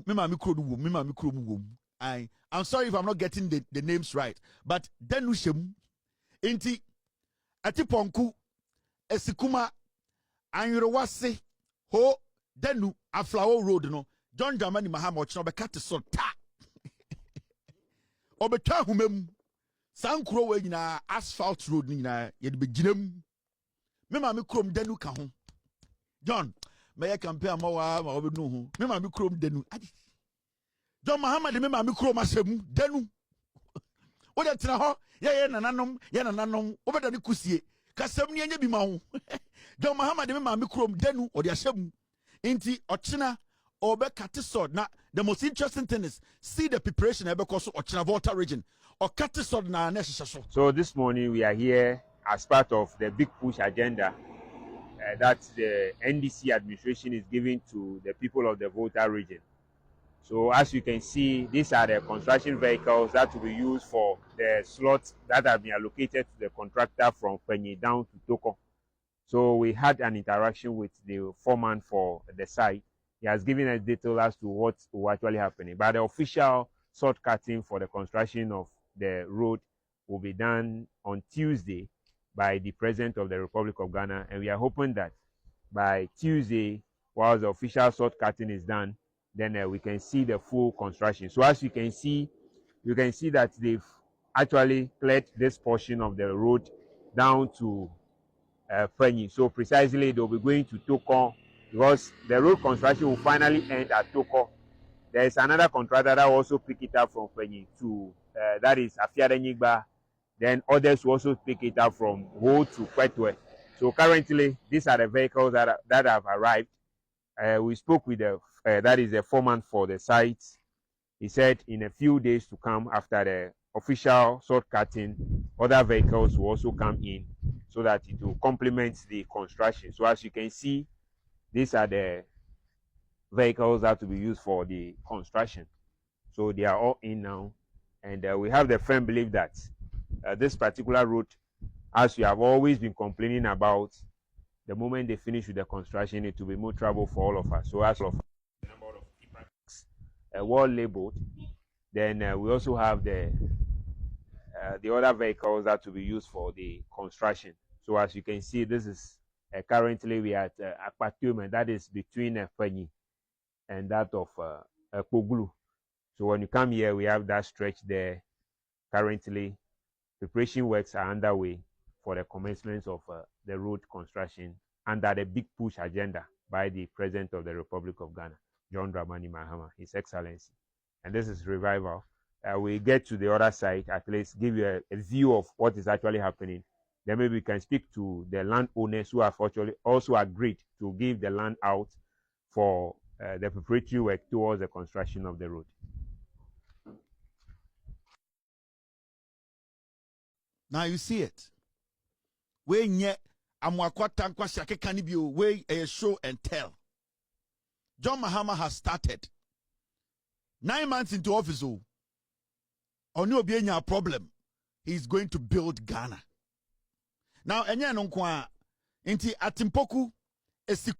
Me mami kuro no wom, me mami kuro mu wom. I'm sorry if I'm not getting the names right, but denu shem inti atiponku esikuma anyorowase ho denu Aflo road no John Dramani Mahama ochino bekate so ta obetwa humam sankuro we nyina asphalt road nyina ye de beginam me mami krom denu ka ho John me campaign ma obenu ho me mami krom denu John Mahama de me mami krom asem denu wo de tena ho ye nananom obeda ne kusie kasem ne anya bi ma ho John Mahama de me mami krom denu o de asem inti ochina obekate sword. Now the most interesting thing is see the preparation because ochina Volta region or cut sword na necessary. So this morning we are here as part of the big push agenda that the NDC administration is giving to the people of the Volta region. So as you can see, these are the construction vehicles that will be used for the slots that have been allocated to the contractor from Penny down to Toko. So we had an interaction with the foreman for the site. He has given us detail as to what will actually happening. But the official sort cutting for the construction of the road will be done on Tuesday by the President of the Republic of Ghana. And we are hoping that by Tuesday, while the official sort cutting is done, then we can see the full construction. So as you can see that they've actually cleared this portion of the road down to Frenny. So precisely they'll be going to Toko because the road construction will finally end at Toko. There is another contractor that will also pick it up from Frenny to that is Afiadenigba. Then others will also pick it up from Ho to Kwetwe. So currently these are the vehicles that have arrived. We spoke with that is the foreman for the site. He said in a few days to come after the official sort cutting, other vehicles will also come in so that it will complement the construction. So as you can see, these are the vehicles that will be used for the construction. So they are all in now. And we have the firm belief that this particular route, as we have always been complaining about, the moment they finish with the construction, it will be more trouble for all of us. So as of the number of trucks well labeled, then we also have the other vehicles that will be used for the construction. So as you can see, this is currently we are at Akpatume, that is between Penny and that of Koglu. So when you come here, we have that stretch there. Currently, preparation works are underway for the commencement of the road construction under the big push agenda by the President of the Republic of Ghana, John Dramani Mahama, His Excellency. And this is revival. We get to the other side, at least give you a view of what is actually happening. Then maybe we can speak to the landowners who have actually also agreed to give the land out for the preparatory work towards the construction of the road. Now you see it. We nye amwakwata nkwasi akeka ni bio we a show and tell. John Mahama has started 9 months into office. Oni obi enya problem. He's going to build Ghana. Now enye no kwa inti atimpoku